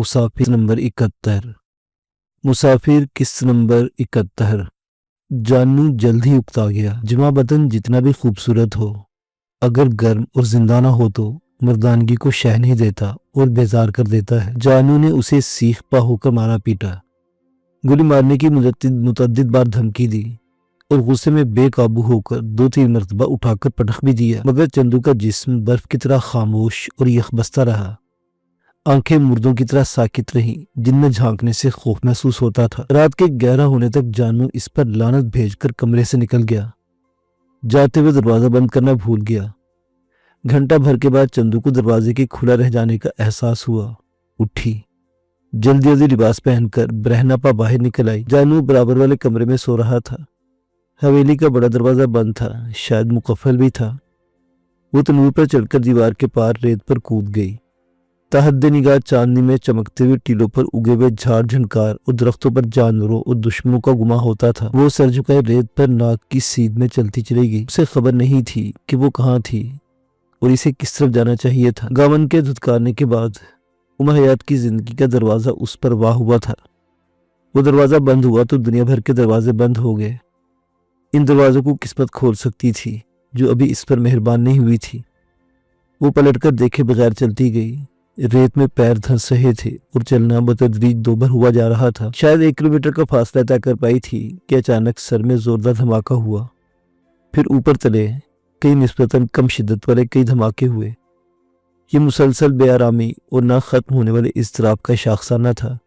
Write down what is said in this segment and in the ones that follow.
मुसाफिर number 71। मुसाफिर किस्त number 71। जानू जल्द ही उकता गया। जमा बदन जितना भी खूबसूरत हो, अगर गर्म और जिंदा ना हो तो मर्दानगी को शह नहीं देता और बेजार कर देता है। जानू ने उसे सीख पा होकर मारा पीटा, गोली मारने की मुतअद्दिद बार धमकी दी और गुस्से में बेकाबू होकर 2-3 मरतबा उठाकर पटक भी दिया, मगर चंदू का जिस्म बर्फ की तरह खामोश और यखबस्ता रहा। आंखें मुर्दों की तरह साकित रहीं, जिनमें झांकने से खौफ महसूस होता था। रात के 11 होने तक जानू इस पर लानत भेजकर कमरे से निकल गया। जाते हुए दरवाजा बंद करना भूल गया। घंटा भर के बाद चंदू को दरवाजे के खुला रह जाने का एहसास हुआ। उठी, जल्दी जल्दी लिबास पहनकर ब्रहनापा बाहर निकल आई। जानू बराबर वाले कमरे में सो रहा था। हवेली का बड़ा दरवाजा बंद था, शायद मुकफ्फल भी था। वो तनूर पर चढ़कर दीवार के पार रेत पर कूद गई। तहद्दे निगाह चांदनी में चमकते हुए टीलों पर उगे हुए झाड़ झंकार और दरख्तों पर जानवरों और दुश्मनों का गुमा होता था। वो सर झुकाए रेत पर नाक की सीध में चलती चली गई। उसे खबर नहीं थी कि वो कहाँ थी और इसे किस तरफ जाना चाहिए था। गावन के धुतकारने के बाद उमर हयात की जिंदगी का दरवाजा उस पर वाह हुआ था। वो दरवाजा बंद हुआ तो दुनिया भर के दरवाजे बंद हो गए। इन दरवाजों को किस्मत खोल सकती थी जो अभी इस पर मेहरबान नहीं हुई थी। वो पलटकर देखे बगैर चलती गई। रेत में पैर धंस रहे थे और चलना बतदरीज दोभर हुआ जा रहा था। शायद 1 किलोमीटर का फासला तय कर पाई थी कि अचानक सर में जोरदार धमाका हुआ। फिर ऊपर तले कई निस्बतन कम शिद्दत वाले कई धमाके हुए। ये मुसलसल बेआरामी और ना खत्म होने वाले इज़्तिराब का शाखसाना था।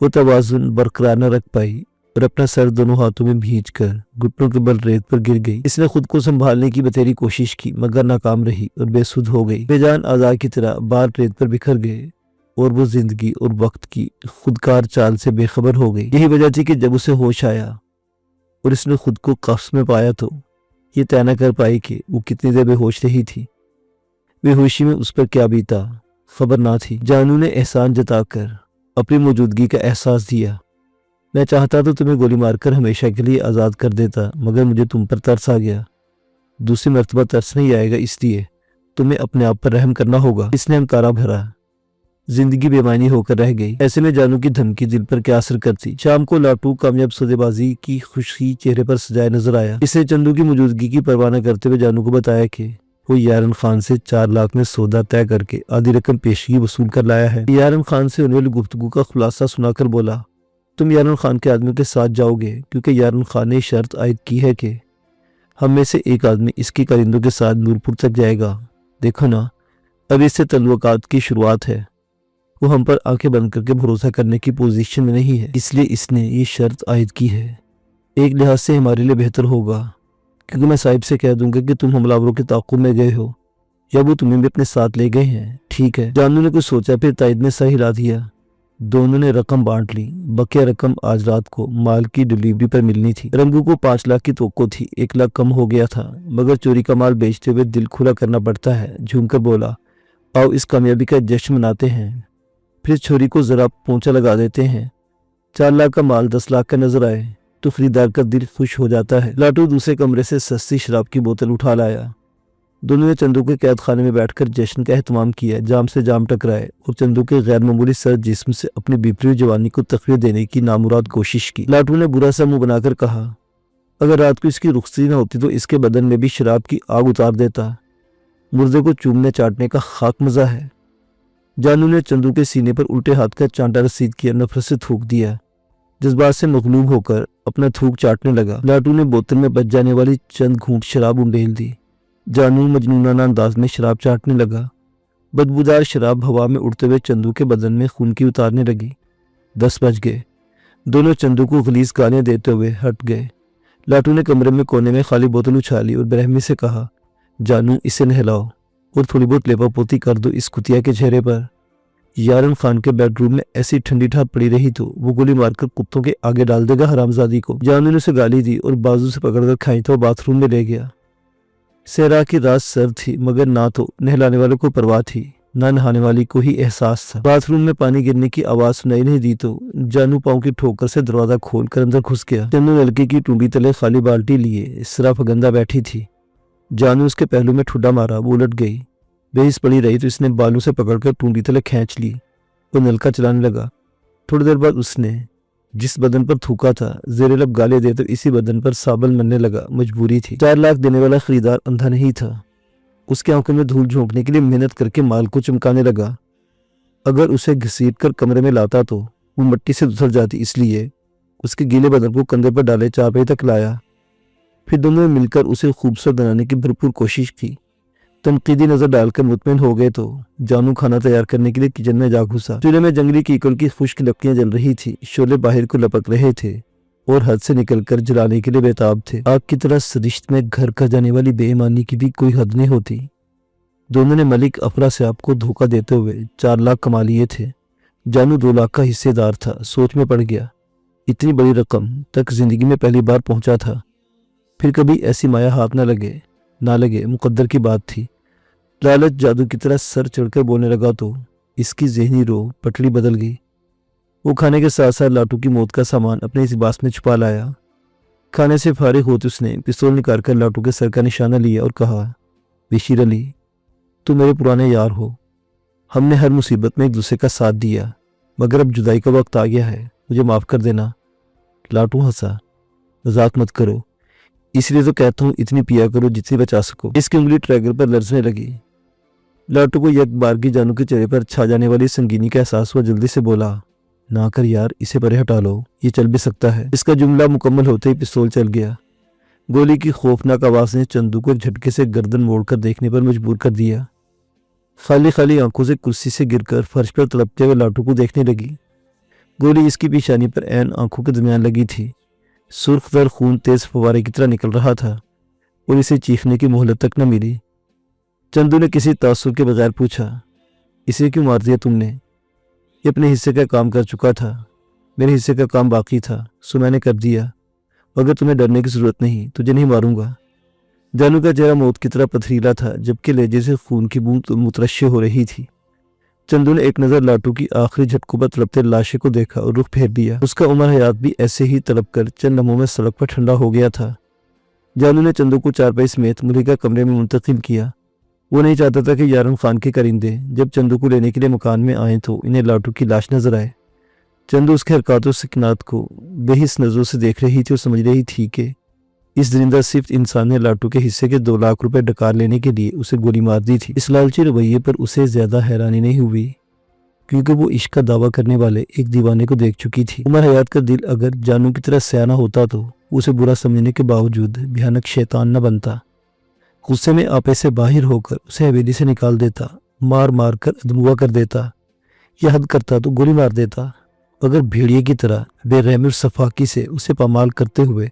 वो तवाज़ुन बरकरार न रख पाई और अपना सर दोनों हाथों में भींचकर घुटनों के बल रेत पर गिर गई। इसने खुद को संभालने की बतेरी कोशिश की, मगर नाकाम रही और बेसुध हो गई। बेजान आज़ा की तरह बाल रेत पर बिखर गए और वो जिंदगी और वक्त की खुदकार चाल से बेखबर हो गई। यही वजह थी कि जब उसे होश आया और इसने खुद को कफ्स में पाया तो ये तय न कर पाई कि वो कितनी देर बेहोश रही थी। बेहोशी में उस पर क्या बीता खबर ना थी। जानू ने एहसान जताकर अपनी मौजूदगी का एहसास दिया। मैं चाहता तो तुम्हें गोली मारकर हमेशा के लिए आज़ाद कर देता, मगर मुझे तुम पर तरस आ गया। दूसरी मर्तबा तरस नहीं आएगा, इसलिए तुम्हें अपने आप पर रहम करना होगा। इसने हंकारा भरा। जिंदगी बेमानी होकर रह गई। ऐसे में जानू की धमकी दिल पर क्या असर करती। शाम को लाटू कामयाब सौदेबाजी की खुशी चेहरे पर सजाए नजर आया। इसने चंदू की मौजूदगी की परवाह न करते हुए जानू को बताया कि वो यारन खान से 4 लाख में सौदा तय करके आधी रकम पेशगी वसूल कर लाया है। यारन खान से होने वाली गुफ्तगू का खुलासा सुनाकर बोला, तुम यारन खान के आदमियों के साथ जाओगे क्योंकि यारन खान ने शर्त आयद की है कि हम में से एक आदमी इसके कारिंदों के साथ नूरपुर तक जाएगा। देखो ना, अब इससे तल्लुकात की शुरुआत है। वो हम पर आंखें बंद करके भरोसा करने की पोजीशन में नहीं है, इसलिए इसने ये शर्त आयद की है। एक लिहाज से हमारे लिए बेहतर होगा क्योंकि मैं साहिब से कह दूंगा कि तुम हमलावरों के ताक़ुब में गए हो या वो तुम्हें भी अपने साथ ले गए हैं। ठीक है। जानू ने कुछ सोचा, फिर ताइद में सही हिला दिया। दोनों ने रकम बांट ली। बकिया रकम आज रात को माल की डिलीवरी पर मिलनी थी। रंगू को 5 लाख की तोक्को थी। 1 लाख कम हो गया था, मगर चोरी का माल बेचते हुए दिल खुला करना पड़ता है। झूमकर बोला, आओ इस कामयाबी का जश्न मनाते हैं, फिर छोरी को जरा पोंछा लगा देते हैं। 4 लाख का माल 10 लाख का नजर आए तो खरीदार का दिल खुश हो जाता है। लाटू दूसरे कमरे से सस्ती शराब की बोतल उठा लाया। दोनों ने चंदू के कैद खाने में बैठकर जश्न का एहतमाम किया। जाम से जाम टकराए और चंदू के गैर मामूली सर जिस्म से अपनी बिखरी हुई जवानी को तखवीर देने की नामुराद कोशिश की। लाटू ने बुरा सा मुंह बनाकर कहा, अगर रात को इसकी रुखसती न होती तो इसके बदन में भी शराब की आग उतार देता। मुर्दे को चूमने चाटने का खाक मजा है। जानू ने चंदू के सीने पर उल्टे हाथ का चांटा रसीद किया, नफरत से थूक दिया। जज्बात से मगलूब होकर अपना थूक चाटने लगा। लाटू ने बोतल में बच जाने वाली चंद घूंट शराब उंडेल दी। जानू मजनूनाना अंदाज में शराब चाटने लगा। बदबूदार शराब हवा में उड़ते हुए चंदू के बदन में खून की उतारने लगी। 10 बज गए। दोनों चंदू को गलीज गालियां देते हुए हट गए। लाटू ने कमरे में कोने में खाली बोतल उछाली और बेरहमी से कहा, जानू इसे नहलाओ और थोड़ी बहुत लेपापोती कर दो इस कुतिया के चेहरे पर। यारन खान के बेडरूम में ऐसी ठंडी ठाप पड़ी रही तो वो गोली मारकर कुत्तों के आगे डाल देगा हरामजादी को। जानू ने उसे गाली दी और बाजू से पकड़कर खाई तो बाथरूम में ले गया। सहरा की रात सर्द थी, मगर ना तो नहलाने वालों को परवाह थी ना नहाने वाली को ही एहसास था। बाथरूम में पानी गिरने की आवाज सुनाई नहीं दी तो जानू पाँव की ठोकर से दरवाजा खोलकर अंदर घुस गया। चंदू नलके की टूंडी तले खाली बाल्टी लिए सिर्फ गंदा बैठी थी। जानू उसके पहलू में ठुड्डा मारा, वो उलट गई। बेहिस पड़ी रही तो इसने बालों से पकड़कर टूंडी तले खींच ली वो नलका चलाने लगा। थोड़ी देर बाद उसने जिस बदन पर थूका था जेर लब गाली दे तो इसी बदन पर साबल मरने लगा। मजबूरी थी। 4 लाख देने वाला खरीदार अंधा नहीं था। उसके आंखों में धूल झोंकने के लिए मेहनत करके माल को चमकाने लगा। अगर उसे घसीट कर कमरे में लाता तो वो मिट्टी से उतर जाती, इसलिए उसके गीले बदन को कंधे पर डाले चारपाई तक लाया। फिर दोनों ने मिलकर उसे खूबसूरत बनाने की भरपूर कोशिश की। तनकीदी नजर डालकर मुतमिन हो गए तो जानू खाना तैयार करने के लिए किचन में जा घुसा। चूल्हे में जंगली कीकल की खुश्क लकड़ियां जल रही थी। शोले बाहर को लपक रहे थे और हद से निकलकर जलाने के लिए बेताब थे। आग की तरह सरिश्त में घर का जाने वाली बेईमानी की भी कोई हद नहीं होती। दोनों ने मलिक अफरा साहब को धोखा देते हुए 4 लाख कमा लिए थे। जानू 2 लाख का हिस्सेदार था। सोच में पड़ गया। इतनी बड़ी रकम तक जिंदगी में पहली बार पहुंचा था। फिर कभी ऐसी माया हाथ ना लगे मुकद्दर की बात थी। लालच जादू की तरह सर चढ़कर बोलने लगा तो इसकी ज़हनी रोह पटड़ी बदल गई। वो खाने के साथ साथ लाटू की मौत का सामान अपने इस लिबास में छुपा लाया। खाने से फारिग होते उसने पिस्तौल निकालकर लाटू के सर का निशाना लिया और कहा, बशीर अली, तुम मेरे पुराने यार हो। हमने हर मुसीबत में एक दूसरे का साथ दिया, मगर अब जुदाई का वक्त आ गया है, मुझे माफ़ कर देना। लाटू हंसा। मजाक मत करो, इसलिए तो कहता हूँ इतनी पिया करो जितनी बचा सको। इसकी उंगली ट्रैगर पर लर्जने लगी। लाटू को एक बार की जानू के चेहरे पर छा जाने वाली संगीनी का एहसास हुआ। जल्दी से बोला, ना कर यार, इसे परे हटा लो, ये चल भी सकता है। इसका जुमला मुकम्मल होते ही पिस्तौल चल गया। गोली की खौफनाक आवाज ने चंदू को झटके से गर्दन मोड़कर देखने पर मजबूर कर दिया। खाली आंखों से कुर्सी से गिरकर फर्श पर तड़पते हुए लाटू को देखने लगी। गोली इसकी पेशानी पर ऐन आंखों के दरमियान लगी थी। सुर्ख दर खून तेज फवारे की तरह निकल रहा था और इसे चीखने की मोहलत तक न मिली। चंदू ने किसी तासुर के बगैर पूछा, इसे क्यों मार दिया तुमने? ये अपने हिस्से का काम कर चुका था, मेरे हिस्से का काम बाकी था, सो मैंने कर दिया। अगर तुम्हें डरने की जरूरत नहीं, तुझे नहीं मारूंगा। जानू का चेहरा मौत की तरह पथरीला था, जबकि लेजे से खून की बूंद मुतरश्शे हो रही थी। चंदू ने एक नज़र लाटू की आखिरी झटकों पर तड़पते लाशे को देखा और रुख फेर दिया। उसका उमर हयात भी ऐसे ही तड़प कर चंद लम्हों में सड़क पर ठंडा हो गया था। जानू ने चंदू को चारपाई समेत मुलिका कमरे में मुंतकिल किया। वो नहीं चाहता था कि यारन खान के करिंदे जब चंदू को लेने के लिए मकान में आए तो इन्हें लाटू की लाश नजर आए। चंदू उसके हरकतों सकिनात को बेहिस नजरों से देख रही थी और समझ रही थी कि इस दरिंदा सिर्फ इंसान ने लाटू के हिस्से के 2 लाख रुपए डकार लेने के लिए उसे गोली मार दी थी। इस लालची रवैये पर उसे ज्यादा हैरानी नहीं हुई, क्योंकि वो इश्क का दावा करने वाले एक दीवाने को देख चुकी थी। उमर हयात का दिल अगर जानू की तरह सयाना होता तो उसे बुरा समझने के बावजूद भयानक शैतान न बनता। गुस्से में आपे से बाहर होकर उसे हवेली से निकाल देता, मार मार कर अदमुआ कर देता, या हद करता तो गोली मार देता। अगर भेड़िए की तरह बेरहमी और सफाकी से उसे पामाल करते हुए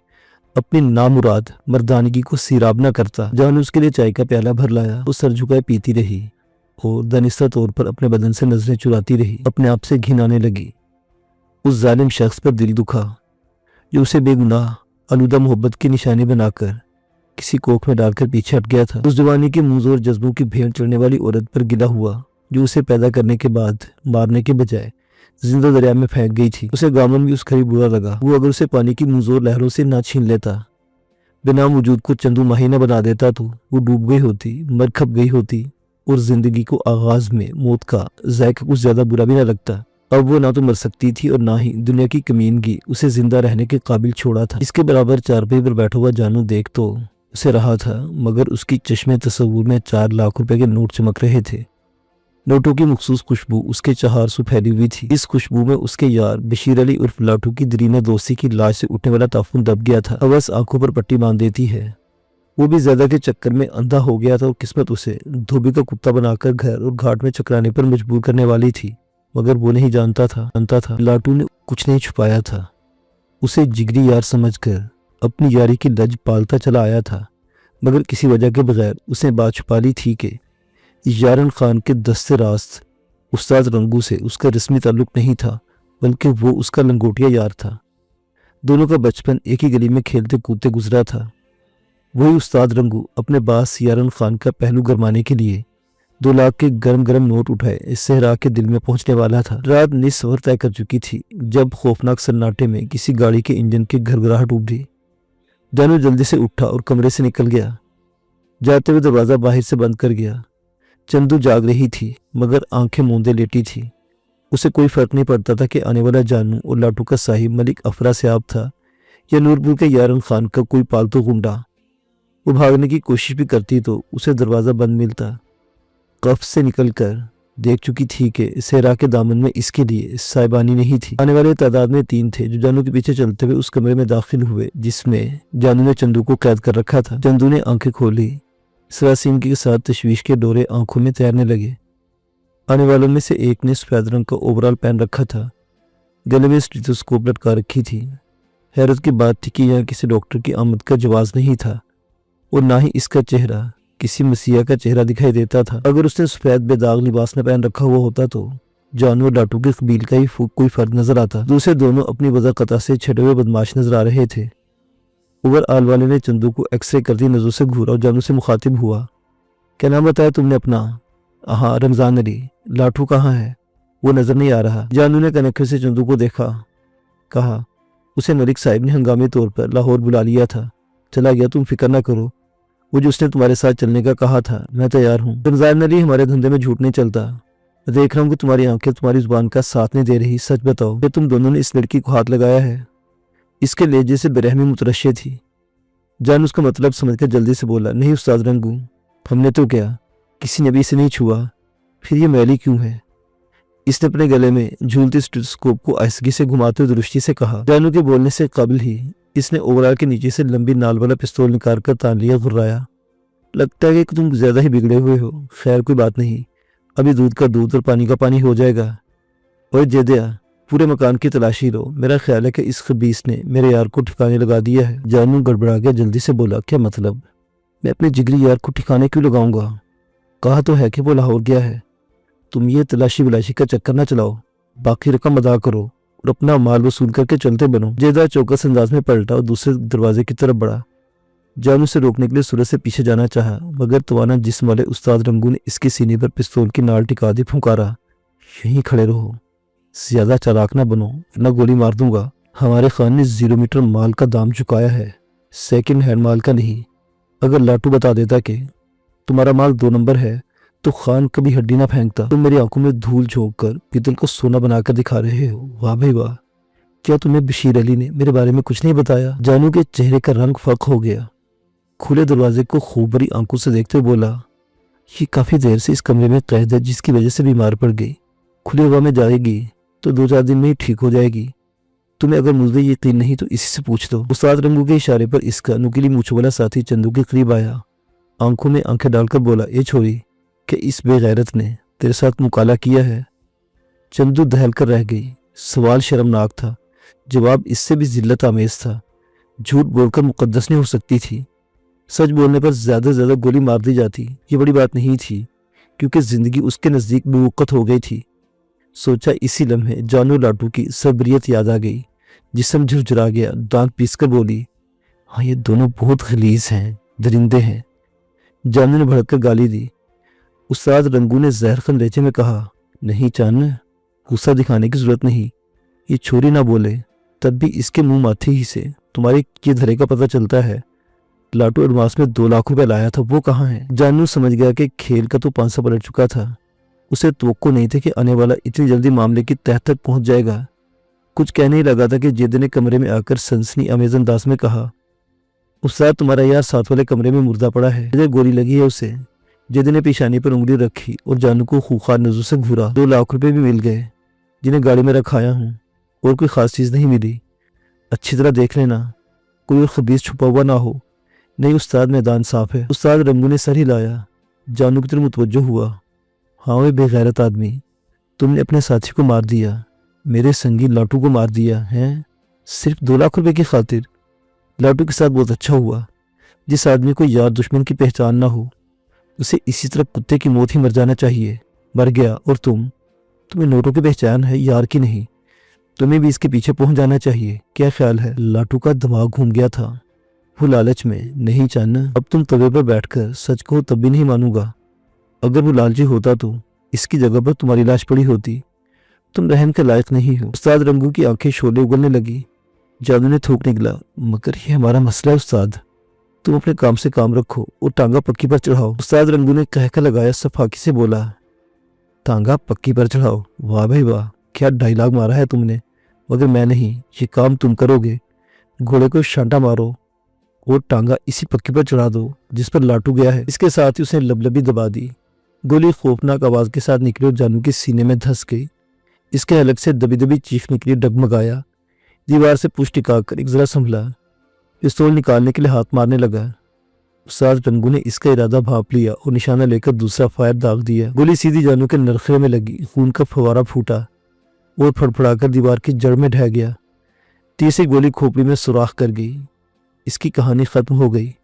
अपनी नामुराद मर्दानगी को सीराब न करता। जानू उसके लिए चाय का प्याला भर लाया। वो सर झुकाए पीती रही और दानिस्ता तौर पर अपने बदन से नजरें चुराती रही। अपने आप से घिन आने लगी। उस जालिम शख्स पर दिल दुखा जो उसे बेगुनाह अलूदा मोहब्बत की निशानी बनाकर किसी कोख में डालकर पीछे हट गया था। उस जवानी के मुंहजोर जज्बों की भेंट चढ़ने वाली औरत पर गिला हुआ जो उसे पैदा करने के बाद मारने के बजाय जिंदा दरिया में फेंक गई थी। उसे गामन भी उस करीब बुरा लगा। वो अगर उसे पानी की मुंहजोर लहरों से ना छीन लेता, बिना वजूद को चंदू माही न बना देता तो वो डूब गई होती, मर खप गई होती और जिंदगी को आगाज में मौत का जायका कुछ ज्यादा बुरा भी न लगता। अब वो ना तो मर सकती थी और ना ही दुनिया की कमीनगी उसे जिंदा रहने के काबिल छोड़ा था। इसके बराबर चारपाई पर बैठा हुआ जानू देख तो उसे रहा था, मगर उसकी चश्मे तस्वुर में 4 लाख रुपए के नोट चमक रहे थे। नोटों की मखसूस खुशबू उसके चहार सु फैली हुई थी। इस खुशबू में उसके यार बशीर अली उर्फ लाटू की दरीना दोस्ती की लाश से उठने वाला ताफुन दब गया था। हवस आंखों पर पट्टी बांध देती है। वो भी ज्यादा के चक्कर में अंधा हो गया था और किस्मत उसे धोबी का कुत्ता बनाकर घर और घाट में चकराने पर मजबूर करने वाली थी, मगर वो नहीं जानता था लाटू ने कुछ नहीं छुपाया था। उसे जिगरी यार समझकर अपनी यारी की लज पालता चला आया था, मगर किसी वजह के बगैर उसने बात छुपा ली थी कि यारन खान के दस्ते रास्त उस्ताद रंगू से उसका रस्मी ताल्लुक नहीं था, बल्कि वो उसका लंगोटिया यार था। दोनों का बचपन एक ही गली में खेलते कूदते गुजरा था। वही उस्ताद रंगू अपने बास यारन खान का पहलू गरमाने के लिए 2 लाख के गरम गरम नोट उठाए इस सहरा के दिल में पहुंचने वाला था। रात निस्वर तय कर चुकी थी जब खौफनाक सन्नाटे में किसी गाड़ी के इंजन की घरघराहट उठी। जानू जल्दी से उठा और कमरे से निकल गया। जाते हुए दरवाजा बाहर से बंद कर गया। चंदू जाग रही थी, मगर आंखें मूंदे लेटी थी। उसे कोई फर्क नहीं पड़ता था कि आने वाला जानू और लाटू का साहिब मलिक अफरा सियाब था या नूरपुर के यारन खान का कोई पालतू गुंडा। वो भागने की कोशिश भी करती तो उसे दरवाज़ा बंद मिलता। कफ से निकलकर देख चुकी थी कि सहरा के दामन में इसके लिए साहिबानी नहीं थी। आने वाले तादाद में 3 थे जो जानू के पीछे चलते हुए उस कमरे में दाखिल हुए जिसमें जानू ने चंदू को कैद कर रखा था। चंदू ने आंखें खोली। सरासीन के साथ तशवीश के डोरे आंखों में तैरने लगे। आने वालों में से एक ने सफेद रंग का ओवरऑल पहन रखा था, गले में स्टेथोस्कोप लटका रखी थी। हैरत की बात थी कि यहाँ किसी डॉक्टर की आमद का जवाब नहीं था और ना ही इसका चेहरा किसी मसीहा का चेहरा दिखाई देता था। अगर उसने सफेद बेदाग लिबास न पहन रखा हुआ होता तो जानू और लाटू के कबील का ही कोई फर्क नजर आता। दूसरे दोनों अपनी वज़ाक़ता से छटे हुए बदमाश नजर आ रहे थे। ओवरऑल वाले ने चंदू को एक्सरे करती नजरों से घूरा और जानू से मुखातिब हुआ, क्या नाम बताया तुमने अपना? हाँ, रमजान अली। लाटू कहाँ है? वो नजर नहीं आ रहा। जानू ने कनखे से चंदू को देखा, कहा, उसे मलिक साहिब ने हंगामी तौर पर लाहौर बुला लिया था, चला गया, तुम फिक्र ना करो। वो जो उसने तुम्हारे साथ चलने का कहा था, मैं तैयार हूँ। रमजान अली, हमारे धंधे में झूठ नहीं चलता। मैं देख रहा हूँ कि तुम्हारी आंखें तुम्हारी जुबान का साथ नहीं दे रही। सच बताओ कि तुम दोनों ने इस लड़की को हाथ लगाया है? इसके लहजे से बेरहमी मुतरश्शे थी। जान उसका मतलब समझकर जल्दी से बोला, नहीं उस्ताद रंगू, हमने तो क्या, किसी ने भी इसे नहीं छुआ। फिर ये मैली क्यों है? इसने अपने गले में झूलते स्टेथोस्कोप को आहिस्तगी से घुमाते हुए दृष्टि से कहा। जानू के बोलने से कबल ही इसने ओवरऑल के नीचे से लंबी नाल वाला पिस्तौल निकाल कर तान लिया। घुर्राया, लगता है कि तुम ज्यादा ही बिगड़े हुए हो। खैर कोई बात नहीं, अभी दूध का दूध और पानी का पानी हो जाएगा। और जेदिया, पूरे मकान की तलाशी लो। मेरा ख्याल है कि इस खबीस ने मेरे यार को ठिकाने लगा दिया है। जानू गड़बड़ा गया, जल्दी से बोला, क्या मतलब? मैं अपने जिगरी यार को ठिकाने क्यों लगाऊंगा? कहा तो है कि वो लाहौर गया है। तुम ये तलाशी वलाशी का चक्कर ना चलाओ, बाकी रकम अदा करो और अपना माल वसूल करके चलते बनो। जेदा चौकस अंदाज में पलटा और दूसरे दरवाजे की तरफ बढ़ा। जानू से रोकने के लिए सूरज से पीछे जाना चाहा, मगर तवाना जिस्म वाले उस्ताद रंगू ने इसके सीने पर पिस्तौल की नाल टिका दी। फुंकारा, यहीं खड़े रहो, ज्यादा चालाक ना बनो वरना गोली मार दूंगा। हमारे खान ने 0 मीटर माल का दाम चुकाया है, सेकंड हैंड माल का नहीं। अगर लाटू बता देता कि तुम्हारा माल 2 नंबर है तो खान कभी हड्डी ना फेंकता। तुम मेरी आंखों में धूल झोंक कर पीतल को सोना बनाकर दिखा रहे हो। वाह भाई वाह, क्या तुम्हें बशीर अली ने मेरे बारे में कुछ नहीं बताया? जानू के चेहरे का रंग फक हो गया। खुले दरवाजे को खूब बड़ी आंखों से देखते हुए बोला, ये काफी देर से इस कमरे में कैद है, जिसकी वजह से बीमार पड़ गई। खुली हवा में जाएगी तो 2-4 दिन में ही ठीक हो जाएगी। तुम्हें अगर मुझे यकीन नहीं तो इसी से पूछ लो। उस्ताद रंगू के इशारे पर इसका नुकीली मूंछ वाला साथी चंदू के करीब आया। आंखों में आंखें डालकर बोला, ये छोरी, कि इस बेगैरत ने तेरे साथ मुकाला किया है? चंदू दहल कर रह गई। सवाल शर्मनाक था, जवाब इससे भी जिल्लत आमेज था। झूठ बोलकर मुकद्दस नहीं हो सकती थी। सच बोलने पर ज्यादा से ज्यादा गोली मार दी जाती। ये बड़ी बात नहीं थी, क्योंकि जिंदगी उसके नजदीक बेवकूफ हो गई थी। सोचा इसी लम्हे जानू लाटू की सबरियत याद आ गई। जिस्म झुरझुरा गया। दांत पीसकर बोली, हाँ ये दोनों बहुत खलीज हैं, दरिंदे हैं। जानू ने भड़ककर गाली दी। उस्ताद रंगू ने जहरखन लहजे में कहा, नहीं चान, गुस्सा दिखाने की जरूरत नहीं। ये छोरी ना बोले तब भी इसके मुंह माथे ही से तुम्हारे ये धरे का पता चलता है। लाटू एडवांस में 2 लाख रुपए लाया था, वो कहाँ है? जानू समझ गया कि खेल का तो 500 पलट चुका था। उसे तवक्को नहीं थे कि आने वाला इतनी जल्दी मामले की तह तक पहुंच जाएगा। कुछ कहने ही लगा था कि जेद ने कमरे में आकर सनसनी अमेज अंदाज में कहा, उस्ताद तुम्हारा यार साथ वाले कमरे में मुर्दा पड़ा है, मुझे गोली लगी है उसे। जेद ने पेशानी पर उंगली रखी और जानू को खूंखार नजरों से घूरा। 2 लाख रुपए भी मिल गए, जिन्हें गाड़ी में रखाया हूँ, और कोई खास चीज नहीं मिली। अच्छी तरह देख लेना, कोई और खबीज छुपा हुआ ना हो। नहीं उस्ताद, मैदान साफ है। उस्ताद रंगू ने सर हिलाया। जानू की तरफ मुतवज्जो हुआ। हाँ वे बेगैरत आदमी, तुमने अपने साथी को मार दिया, मेरे संगी लाटू को मार दिया है, सिर्फ 2 लाख रुपए की खातिर। लाटू के साथ बहुत अच्छा हुआ। जिस आदमी को यार दुश्मन की पहचान ना हो, उसे इसी तरह कुत्ते की मौत ही मर जाना चाहिए। मर गया। और तुम्हें नोटों की पहचान है, यार की नहीं। तुम्हें भी इसके पीछे पहुंच जाना चाहिए। क्या ख्याल है? लाटू का दिमाग घूम गया था। वो लालच में, नहीं चाहना, अब तुम तवे पर बैठकर सच को तब भी नहीं मानूंगा। अगर वो लालची होता तो इसकी जगह पर तुम्हारी लाश पड़ी होती। तुम रहम के लायक नहीं हो। उस्ताद रंगू की आंखें शोले उगलने लगी। जानू ने थूक निकला, मगर ये हमारा मसला है उस्ताद, तुम अपने काम से काम रखो और टांगा पक्की पर चढ़ाओ। उस्ताद रंगू ने कहकर लगाया, सफाकी से बोला, टांगा पक्की पर चढ़ाओ? वाह भाई वाह, क्या डायलॉग मारा है तुमने, मगर मैं नहीं, ये काम तुम करोगे। घोड़े को शांटा मारो और टांगा इसी पक्के पर चढ़ा दो जिस पर लाटू गया है। इसके साथ ही उसने लबलबी दबा दी। गोली खौफनाक आवाज के साथ निकली और जानू के सीने में धंस गई। इसके हलक से दबी दबी चीख निकली, डगमगाया, दीवार से पुश टिकाकर एक जरा संभला, पिस्तौल निकालने के लिए हाथ मारने लगा। उस्ताद रंगू ने इसका इरादा भांप लिया और निशाना लेकर दूसरा फायर दाग दिया। गोली सीधी जानू के नरखे में लगी, खून का फवारा फूटा और फड़फड़ाकर दीवार की जड़ में ढह गया। तीसरी गोली खोपड़ी में सुराख कर गई। इसकी कहानी खत्म हो गई।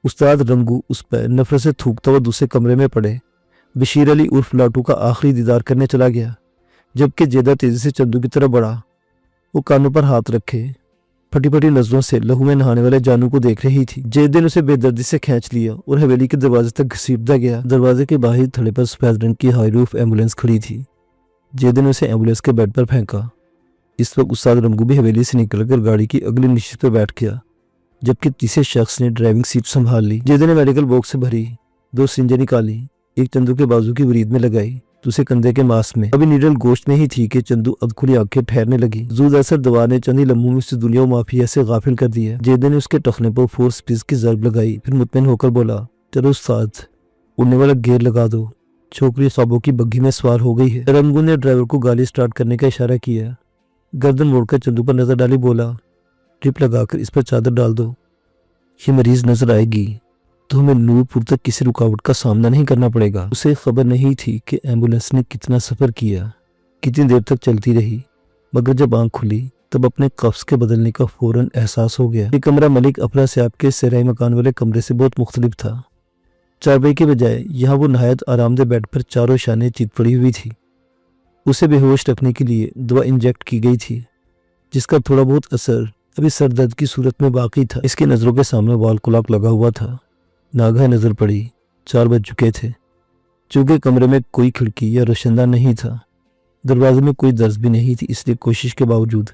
उस्ताद रंगू उस पर नफरत से थूकता हुआ दूसरे कमरे में पड़े। बशीर अली उर्फ लाटू का आखिरी दीदार करने चला गया, जबकि जेदा तेजी से चंदू की तरफ बढ़ा। वो कानों पर हाथ रखे फटी फटी नजरों से लहू में नहाने वाले जानू को देख रही थी। जेदे ने उसे बेदर्दी से खींच लिया और हवेली के दरवाजे तक घसीटता गया। दरवाजे के बाहर थड़े पर सफेद रंग की हाई रूफ एम्बुलेंस खड़ी थी। जेदे ने उसे एम्बुलेंस के बेड पर फेंका। इस वक्त उस्ताद रंगू भी हवेली से निकलकर गाड़ी की अगली नशीत पर बैठ गया, जबकि तीसरे शख्स ने ड्राइविंग सीट संभाल ली। जेदे ने मेडिकल बॉक्स से भरी 2 सिंजें निकाली, एक चंदू के बाजू की वरीद में लगाई, दूसरे कंधे के मांस में। अभी नीडल गोश्त में ही थी कि चंदू अधखुली आंखें ठहरने लगी। जूद असर दवा ने चंद ही लम्हों में उसे दुनिया माफिया से गाफिल कर दिया। जेदे ने उसके टखने पर फोर्स पीस की जरब लगाई, फिर मुतमईन होकर बोला, चलो उस्ताद, उड़ने वाला गेयर लगा दो। छोकरी ख्वाबों की बग्घी में सवार हो गई है। रंगू ने ड्राइवर को गाड़ी स्टार्ट करने का इशारा किया। गर्दन मोड़कर चंदू पर नजर डाली, बोला, ट्रिप लगाकर इस पर चादर डाल दो। ये मरीज नजर आएगी तो हमें नूरपुर तक किसी रुकावट का सामना नहीं करना पड़ेगा। उसे खबर नहीं थी कि एम्बुलेंस ने कितना सफर किया, कितनी देर तक चलती रही, मगर जब आंख खुली तब अपने कफ्स के बदलने का फौरन एहसास हो गया। ये कमरा मलिक अपरा साहब के सराय मकान वाले कमरे से बहुत मुख्तलिफ था। चारपाई के बजाय यहाँ वो नहायत आरामदेह बेड पर चारों शाने चित पड़ी हुई थी। उसे बेहोश रखने के लिए दवा इंजेक्ट की गई थी, जिसका थोड़ा बहुत असर अभी सर दर्द की सूरत में बाकी था। इसकी नजरों के सामने वॉल क्लॉक लगा हुआ था। नागा नजर पड़ी 4 बज चुके थे। चूंकि कमरे में कोई खिड़की या रोशनदान नहीं था, दरवाजे में कोई दर्ज भी नहीं थी, इसलिए कोशिश के बावजूद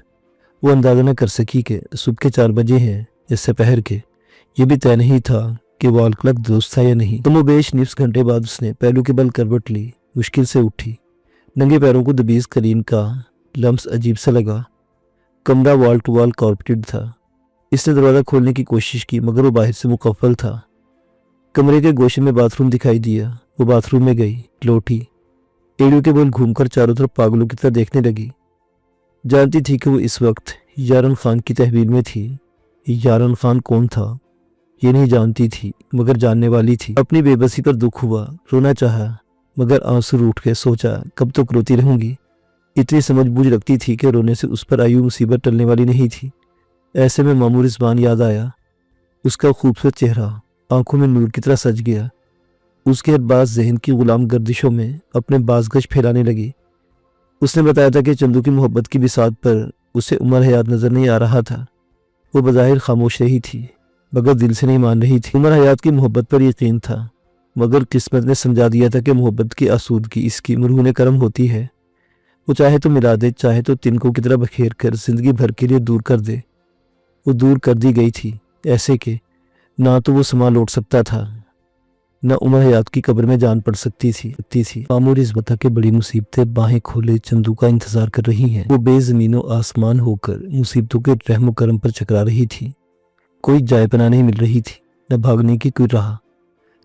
वो अंदाजा न कर सकी कि सुबह के 4 बजे हैं या दोपहर के। ये भी तय नहीं था कि वॉल क्लॉक दुरुस्त था या नहीं। कमोबेश निफ्स घंटे बाद उसने पहलू के बल करवट ली, मुश्किल से उठी। नंगे पैरों को दबीज करीन का लम्स अजीब सा लगा। कमरा वॉल टू वॉल कारपेटेड था। इसने दरवाज़ा खोलने की कोशिश की, मगर वो बाहर से मुकफ्फल था। कमरे के गोशे में बाथरूम दिखाई दिया। वो बाथरूम में गई, लौटी, एड़ियों के बल घूमकर चारों तरफ पागलों की तरह देखने लगी। जानती थी कि वो इस वक्त यारन खान की तहवील में थी। यारन खान कौन था ये नहीं जानती थी, मगर जानने वाली थी। अपनी बेबसी पर दुख हुआ, रोना चाहा, मगर आंसू रूठ के सोचा, कब तक रोती रहूंगी। इतनी समझ बूझ रखती थी कि रोने से उस पर आई मुसीबत टलने वाली नहीं थी। ऐसे में मामू रिजवान याद आया। उसका खूबसूरत चेहरा आंखों में नूर की तरह सज गया। उसके अरबाज जहन की गुलाम गर्दिशों में अपने बाजगश फैलाने लगी। उसने बताया था कि चंदू की मोहब्बत की बिसात पर उसे उमर हयात नजर नहीं आ रहा था। वो बज़ाहिर खामोश रही थी, मगर दिल से नहीं मान रही थी। उमर हयात की मोहब्बत पर यकीन था, मगर किस्मत ने समझा दिया था कि मोहब्बत की आसूदगी इसकी मरहून करम होती है। वो चाहे तो मिला दे, चाहे तो तिनकों की तरह बखेर कर जिंदगी भर के लिए दूर कर दे। वो दूर कर दी गई थी, ऐसे कि ना तो वो समा लौट सकता था, न उमर हयात की कब्र में जान पड़ सकती थी। मामूर इज़्ज़त के बड़ी मुसीबतें बाहें खोले चंदू का इंतजार कर रही हैं। वो बेज़मीनो आसमान होकर मुसीबतों के रहम करम पर चकरा रही थी। कोई जाए पनाह नहीं मिल रही थी, न भागने की कोई राह,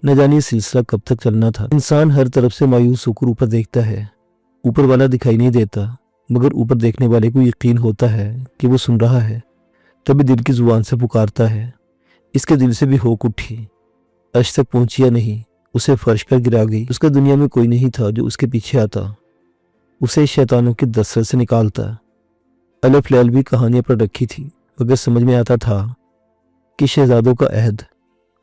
न जाने सिलसिला कब तक चलना था। इंसान हर तरफ से मायूस होकर ऊपर देखता है। ऊपर वाला दिखाई नहीं देता, मगर ऊपर देखने वाले को यकीन होता है कि वो सुन रहा है। तभी दिल की जुबान से पुकारता है। इसके दिल से भी होक उठी, अर्श तक पहुंची या नहीं, उसे फर्श पर गिरा गई। उसका दुनिया में कोई नहीं था जो उसके पीछे आता, उसे शैतानों की दस्तक से निकालता। अलफ लैल भी कहानियां पर रखी थी, मगर समझ में आता था कि शहजादों का अहद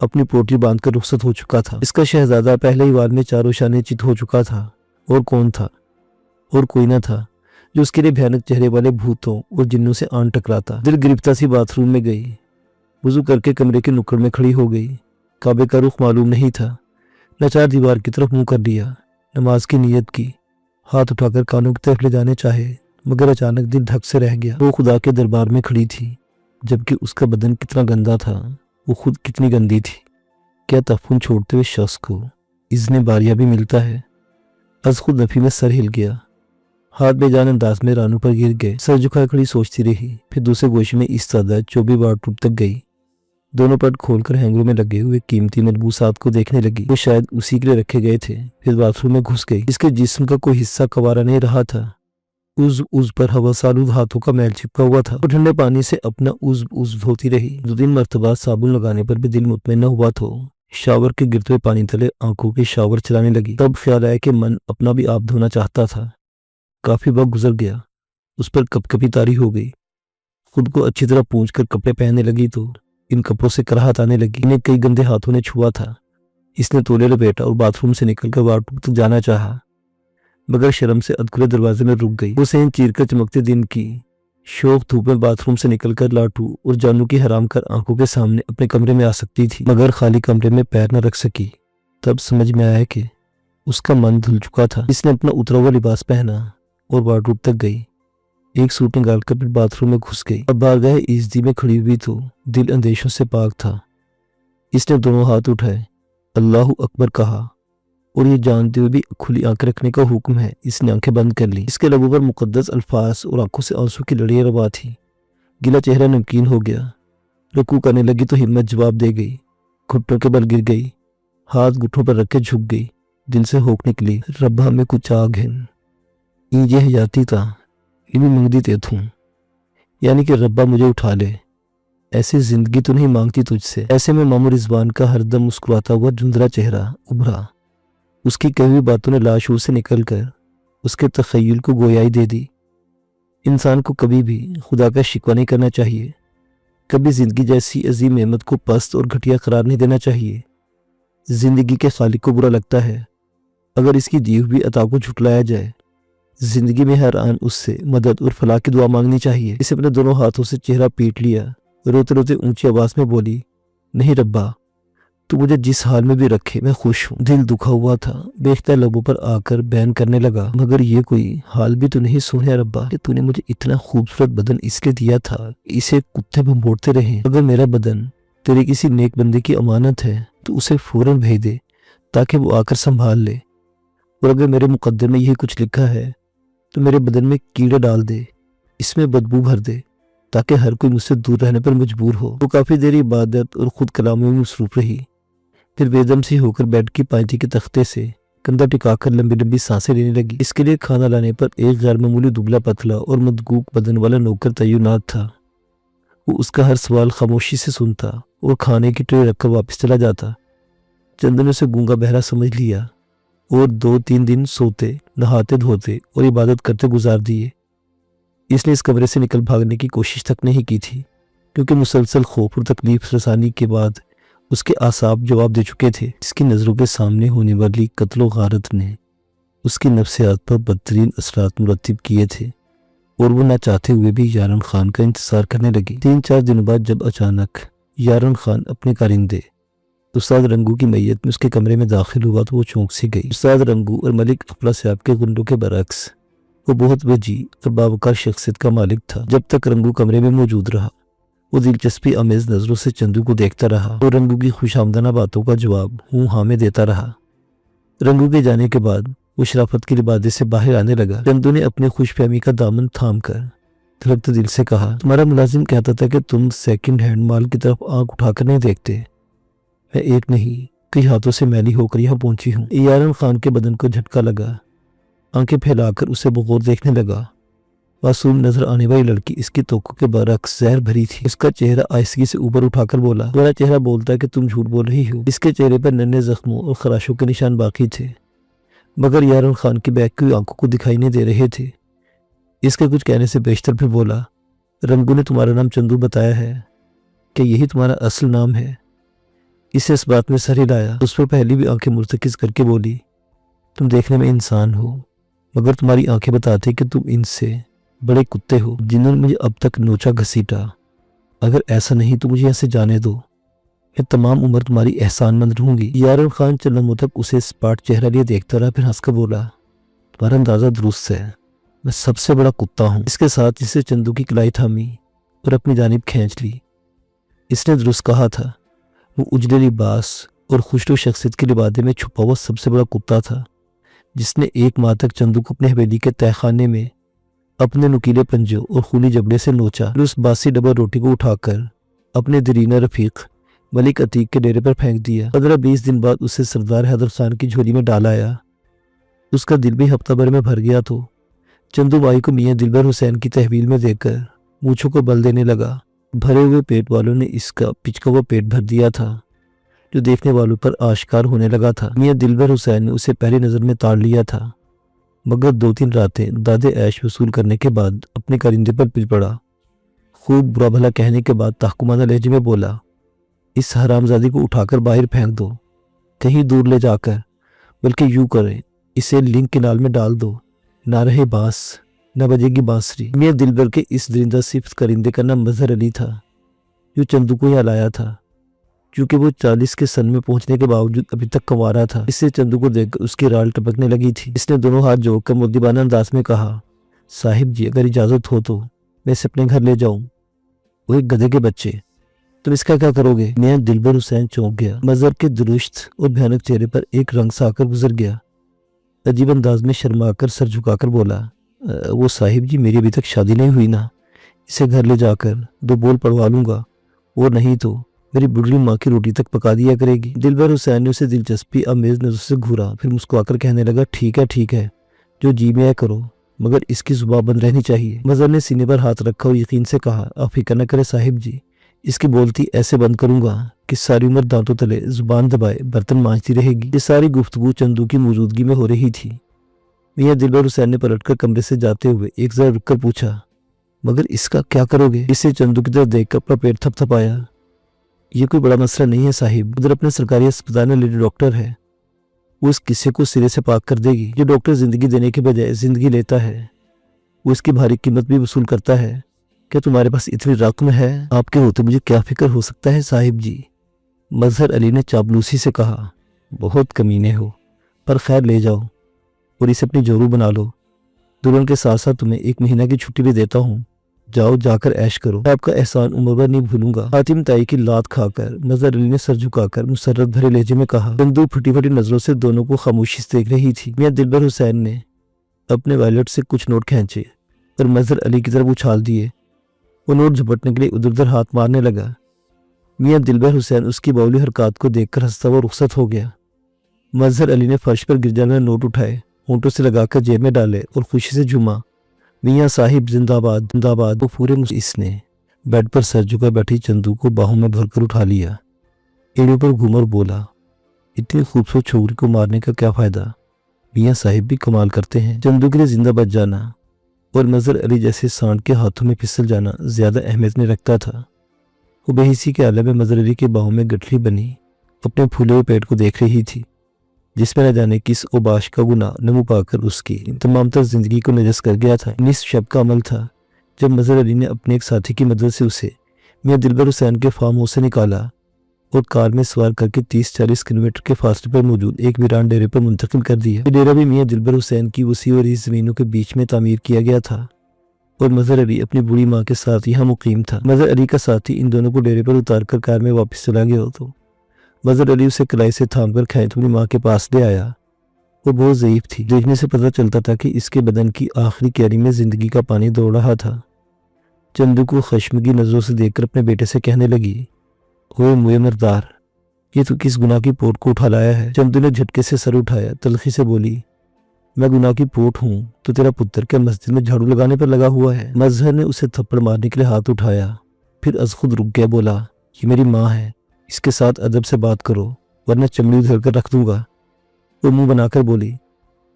अपनी पोटली बांधकर रुखसत हो चुका था। इसका शहजादा पहले ही वार में चारों शाने चित हो चुका था। और कौन था? और कोई ना था जो उसके लिए भयानक चेहरे वाले भूतों और जिन्नों से आन टकराता। दिल गिरफ्ता सी बाथरूम में गई, वुजू करके कमरे के नुक्कड़ में खड़ी हो गई। काबे का रुख मालूम नहीं था। लाचार दीवार की तरफ मुंह कर लिया, नमाज की नीयत की, हाथ उठाकर कानों की तरफ ले जाने चाहे, मगर अचानक दिल धक से रह गया। वो खुदा के दरबार में खड़ी थी, जबकि उसका बदन कितना गंदा था, वो खुद कितनी गंदी थी। क्या तफून छोड़ते हुए शख्स को इज़्ने बारिया भी मिलता है? अज खुद नफी में सर हिल गया। ہاتھ بے جان انداز میں رانو پر گر گئے، سر جھکائے کھڑی سوچتی رہی، پھر دوسرے گوشے میں ایستادہ چوبی وارڈ روم تک گئی، دونوں پٹ کھول کر ہینگروں میں لگے ہوئے قیمتی ملبوسات کو دیکھنے لگی، وہ شاید اسی کے لیے رکھے گئے تھے۔ پھر باتھ روم میں گھس گئی، اس کے جسم کا کوئی حصہ کنوارا نہیں رہا تھا، عضو پر ہواسالود ہاتھوں کا میل چپکا ہوا تھا، وہ ٹھنڈے پانی سے اپنا عضو دھوتی رہی، 2-3 مرتبہ صابن لگانے پر بھی دل مطمئن نہ ہوا تو شاور کے گرتے ہوئے پانی تلے آنکھوں کے شاور چلانے لگی، تب خیال آیا کہ من اپنا بھی آپ دھونا چاہتا تھا۔ کافی وقت گزر گیا، اس پر کپ کپی طاری ہو گئی، خود کو اچھی طرح پونچھ کر کپڑے پہننے لگی تو ان کپڑوں سے کراہت آنے لگی، انہیں کئی گندے ہاتھوں نے چھوا تھا۔ اس نے تولے لپیٹا اور باتھ روم سے نکل کر وارڈ روم تک جانا چاہا، مگر شرم سے ادکھلے دروازے میں رک گئی۔ وہ سین چیر کر چمکتے دن کی شوق دھوپ میں باتھ روم سے نکل کر لاٹو اور جانو کی حرام کر آنکھوں کے سامنے اپنے کمرے میں آ سکتی تھی، مگر خالی کمرے میں پیر نہ رکھ سکی۔ تب سمجھ میں آیا کہ اس کا من دھل چکا تھا۔ اس نے اپنا اترا ہوا لباس پہنا اور وارڈ روم تک گئی، ایک سوٹ نکال کر پھر باتھ روم میں گھس گئی۔ اب بارگاہ عزتی میں کھڑی ہوئی تو دل اندیشوں سے پاک تھا۔ اس نے دونوں ہاتھ اٹھائے، اللہ اکبر کہا، اور یہ جانتے ہوئے بھی کھلی آنکھ رکھنے کا حکم ہے، اس نے آنکھیں بند کر لی۔ اس کے لبوں پر مقدس الفاظ اور آنکھوں سے آنسو کی لڑیاں روا تھی، گلا چہرہ نمکین ہو گیا۔ رکوع کرنے لگی تو ہمت جواب دے گئی، گھٹنوں کے بل گر گئی، ہاتھ گھٹنوں پر رکھ کے جھک گئی، دل سے ہوک نکلی، رب ہمیں کچھ آگھن یہ حیاتی تا انہیں منگدی تے تھوں، یعنی کہ ربا مجھے اٹھا لے، ایسی زندگی تو نہیں مانگتی تجھ سے۔ ایسے میں مامو رضوان کا ہر دم مسکراتا ہوا دھندلا چہرہ ابھرا، اس کی کہی ہوئی باتوں نے لاشعور سے نکل کر اس کے تخیل کو گویائی دے دی۔ انسان کو کبھی بھی خدا کا شکوہ نہیں کرنا چاہیے، کبھی زندگی جیسی عظیم نعمت کو پست اور گھٹیا قرار نہیں دینا چاہیے۔ زندگی کے خالق کو برا لگتا ہے اگر اس کی دی ہوئی عطا کو جھٹلایا جائے، زندگی میں ہر آن اس سے مدد اور فلاح کی دعا مانگنی چاہیے۔ اسے اپنے دونوں ہاتھوں سے چہرہ پیٹ لیا، روتے روتے اونچی آواز میں بولی، نہیں ربا، تو مجھے جس حال میں بھی رکھے میں خوش ہوں۔ دل دکھا ہوا تھا، بے اختیار لبوں پر آ کر بیان کرنے لگا، مگر یہ کوئی حال بھی تو نہیں سونے ربا کہ تو نے مجھے اتنا خوبصورت بدن اس لیے دیا تھا اسے کتے میں موڑتے رہے۔ اگر میرا بدن تیرے کسی نیک بندے کی امانت ہے تو اسے فوراً بھیج دے تاکہ وہ آ کر سنبھال لے، اور اگر میرے مقدر میں یہی کچھ لکھا ہے تو میرے بدن میں کیڑے ڈال دے، اس میں بدبو بھر دے تاکہ ہر کوئی مجھ سے دور رہنے پر مجبور ہو۔ وہ کافی دیر عبادت اور خود کلامی میں مصروف رہی، پھر بے دم سی ہو کر بیڈ کی پائنتی کے تختے سے کندھا ٹکا کر لمبی لمبی سانسیں لینے لگی۔ اس کے لیے کھانا لانے پر ایک غیر معمولی دبلا پتلا اور مدگوک بدن والا نوکر تعینات تھا۔ وہ اس کا ہر سوال خاموشی سے سنتا اور کھانے کی ٹرے رکھ کر واپس چلا جاتا۔ چند نے اسے گونگا بہرا سمجھ لیا اور 2-3 دن سوتے، نہاتے دھوتے اور عبادت کرتے گزار دیے۔ اس نے اس کمرے سے نکل بھاگنے کی کوشش تک نہیں کی تھی، کیونکہ مسلسل خوف اور تکلیف رسانی کے بعد اس کے اعصاب جواب دے چکے تھے۔ اس کی نظروں کے سامنے ہونے والی قتل و غارت نے اس کی نفسیات پر بدترین اثرات مرتب کیے تھے، اور وہ نہ چاہتے ہوئے بھی یارن خان کا انتظار کرنے لگی۔ 3-4 دن بعد جب اچانک یارن خان اپنے کارندے استاد رنگو کی میت میں اس کے کمرے میں داخل ہوا تو وہ چونک سی گئی۔ استاد رنگو اور ملک اقبال صاحب کے گنڈوں کے برعکس وہ بہت وجیح اور باوقار شخصیت کا مالک تھا۔ جب تک رنگو کمرے میں موجود رہا وہ دلچسپی آمیز نظروں سے چندو کو دیکھتا رہا اور رنگو کی خوش آمدانہ باتوں کا جواب ہوں ہاں میں دیتا رہا۔ رنگو کے جانے کے بعد وہ شرافت کے لبادے سے باہر آنے لگا۔ چندو نے اپنے خوش فہمی کا دامن تھام کر دھڑکتے دل سے کہا، تمہارا ملازم کہتا تھا کہ تم سیکنڈ ہینڈ مال کی طرف آنکھ اٹھا کر نہیں دیکھتے، میں ایک نہیں کئی ہاتھوں سے میلی ہو کر یہاں پہنچی ہوں۔ یارن خان کے بدن کو جھٹکا لگا، آنکھیں پھیلا کر اسے بغور دیکھنے لگا۔ معصوم نظر آنے والی لڑکی اس کی توقع کے برعکس زہر بھری تھی۔ اس کا چہرہ آہستگی سے اوپر اٹھا کر بولا، تمہارا چہرہ بولتا ہے کہ تم جھوٹ بول رہی ہو۔ اس کے چہرے پر ننھے زخموں اور خراشوں کے نشان باقی تھے، مگر یارن خان کی بہکی ہوئی آنکھوں کو دکھائی نہیں دے رہے تھے۔ اس کے کچھ کہنے سے بیشتر پھر بولا، رنگو نے تمہارا نام چندو بتایا ہے، کہ یہی تمہارا اصل نام ہے؟ اسے اس بات میں سر ہلایا، اس پر پہلی بھی آنکھیں مرتکز کر کے بولی، تم دیکھنے میں انسان ہو، مگر تمہاری آنکھیں بتاتی کہ تم ان سے بڑے کتے ہو جنہوں نے مجھے اب تک نوچا گھسیٹا۔ اگر ایسا نہیں تو مجھے یہاں سے جانے دو، میں تمام عمر تمہاری احسان مند رہوں گی۔ یارن خان چند لمحوں تک اسے سپاٹ چہرہ لیے دیکھتا رہا، پھر ہنس کر بولا، تمہارا اندازہ درست ہے، میں سب سے بڑا کتا ہوں۔ اس کے ساتھ اسے چندو کی کلائی تھامی اور اپنی جانب کھینچ لی۔ اس نے درست کہا تھا، وہ اجلے لباس اور خوشنو شخصیت کے لبادے میں چھپا ہوا سب سے بڑا کتا تھا जिस ने 1 माह तक चंदू को अपने हवेली के तहखाने में अपने नुकीले पंजों और खूनी जबड़े से नोचा। फिर उस बासी डबल रोटी को उठाकर अपने दरीना रफीक मलिक अतीक के डेरे पर फेंक दिया। 15-20 दिन बाद उसे सरदार हैदर खान की झोली में डाल आया। उसका दिल भी हफ्ता भर में भर गया तो चंदू भाई को मियाँ दिलबर हुसैन की तहवील में देकर मूंछों को बल देने लगा। भरे हुए पेट वालों ने इसका पिचका हुआ पेट भर दिया था, जो देखने वालों पर आश्कार होने लगा था। मियाँ दिलबर हुसैन ने उसे पहली नज़र में ताड़ लिया था, मगर 2-3 रातें दादे ऐश वसूल करने के बाद अपने करिंदे पर पिल पड़ा। खूब बुरा भला कहने के बाद तहकुमाना लहजे में बोला, इस हरामजादी को उठाकर बाहर फेंक दो, कहीं दूर ले जाकर, बल्कि यूं करें इसे लिंक के नाल में डाल दो, ना रहे बांस न बजेगी बांसुरी। मियाँ दिलबर के इस दरिंदा सिफ्त करिंदे का नाम मजहर अली था, जो चंदू को यहाँ लाया था। क्योंकि वो 40 के सन में पहुंचने के बावजूद अभी तक कंवारा था, इससे चंदू को देखकर उसकी राल टपकने लगी थी। इसने दोनों हाथ जोड़कर मुद्दीबाना अंदाज में कहा, साहिब जी अगर इजाज़त हो तो मैं इसे अपने घर ले जाऊं। वो एक गधे के बच्चे, तुम इसका क्या करोगे? मियाँ दिलबर हुसैन चौंक गया। मजहर के दुरुस्त और भयानक चेहरे पर एक रंग सा आकर गुजर गया। अजीब अंदाज में शर्माकर सर झुकाकर बोला, वो साहिब जी मेरी अभी तक शादी नहीं हुई ना, इसे घर ले जाकर 2 बोल पढ़वा लूंगा, और नहीं तो मेरी बुढ़ी माँ की रोटी तक पका दिया करेगी। दिलबर हुसैन ने उसे दिलचस्पी आमेज नजर से घूरा, फिर मुस्कुराकर कहने लगा, ठीक है, जो जी में करो, मगर इसकी जुबान बंद रहनी चाहिए। मजहर ने सीने पर हाथ रखा और यकीन से कहा, आप फिक्र न करें साहिब जी, इसकी बोलती ऐसे बंद करूंगा कि सारी उम्र दांतों तले जुबान दबाए बर्तन मांजती रहेगी। ये सारी गुफ्तगू चंदू की मौजूदगी में हो रही थी। मियाँ दिलबर हुसैन ने पलटकर कमरे से जाते हुए एक जरा रुककर पूछा, मगर इसका क्या करोगे? इसे चंदू की तरफ देखकर अपना पेट थपथपाया। ये कोई बड़ा मसला नहीं है साहिब, उधर अपने सरकारी अस्पताल में लेडी डॉक्टर है, वो इस किस्से को सिरे से पाक कर देगी। जो डॉक्टर जिंदगी देने के बजाय जिंदगी लेता है, वो इसकी भारी कीमत भी वसूल करता है। क्या तुम्हारे पास इतनी रकम है? आपके होते मुझे क्या फिक्र हो सकता है साहिब जी? मजहर अली ने चापलूसी से कहा, बहुत कमीने हो, पर खैर ले जाओ और इसे अपनी जोरू बना लो। दुल्हन के साथ साथ तुम्हें 1 महीना की छुट्टी भी देता हूँ, जाओ जाकर ऐश करो, मैं आपका एहसान उम्र भर नहीं भूलूंगा। हातिम ताई की लात खाकर मजहर अली ने सर झुकाकर मुसर्रत भरे लहजे में कहा। चंदू फटी फटी नजरों से दोनों को खामोशी से देख रही थी। मियाँ दिलबर हुसैन ने अपने वॉलेट से कुछ नोट खींचे और मजहर अली की तरफ उछाल दिए। वो नोट झपटने के लिए उधर उधर हाथ मारने लगा। मियाँ दिलबर हुसैन उसकी बाउली हरकत को देखकर हंसता हुआ रुखसत हो गया। मजहर अली ने फर्श पर गिर जाने नोट उठाए, होंठों से लगाकर जेब में डाले और खुशी से झूमा, मियाँ साहिब जिंदाबाद जिंदाबाद। वो पूरे इसने बेड पर सर झुका बैठी चंदू को बाहों में भरकर उठा लिया, एड़ियों पर घूमर बोला, इतनी खूबसूरत छोकरी को मारने का क्या फायदा? मियाँ साहिब भी कमाल करते हैं। चंदू के लिए जिंदा बच जाना और मजहर अली जैसे सांड के हाथों में फिसल जाना ज्यादा अहमियत नहीं रखता था। वो बेहिसी के आलम में मजहर अली के बाहों में गठरी बनी अपने फूले हुए पेट को देख रही थी, जिसमें न जाने किस ओबाश का गुनाह नमू पाकर उसकी तमाम तर जिंदगी को नजस कर गया था। निस शब का अमल था जब मजहर अली ने अपने एक साथी की मदद से उसे मियाँ दिलबर हुसैन के फार्म हाउस से निकाला और कार में सवार करके 30-40 किलोमीटर के फासले पर मौजूद एक वीरान डेरे पर मुंतकिल कर दिया। ये डेरा भी मियाँ दिलबर हुसैन की वसी और इस जमीनों के बीच में तामीर किया गया था और मजहर अली अपनी बूढ़ी माँ के साथ यहाँ मुकीम था। मजहर अली का साथी इन दोनों को डेरे पर उतार कर कार में वापस चला गया हो तो मजहर अली उसे कलाई से थाम कर खैत अपनी माँ के पास ले आया। वो बहुत ज़ईफ थी, देखने से पता चलता था कि इसके बदन की आखिरी क्यारी में जिंदगी का पानी दौड़ रहा था। चंदू को खश्म की नजरों से देखकर अपने बेटे से कहने लगी, ओए मुए मर्दार, ये तो किस गुनाह की पोट को उठा लाया है? चंदू ने झटके से सर उठाया, तलखी से बोली, मैं गुनाह की पोट हूँ तो तेरा पुत्र क्या मस्जिद में झाड़ू लगाने पर लगा हुआ है? मजहर ने उसे थप्पड़ मारने के लिए हाथ उठाया, फिर अज खुद रुक गया, बोला, ये मेरी माँ है, इसके साथ अदब से बात करो वरना चमड़ी उधर कर रख दूंगा। वो मुंह बनाकर बोली,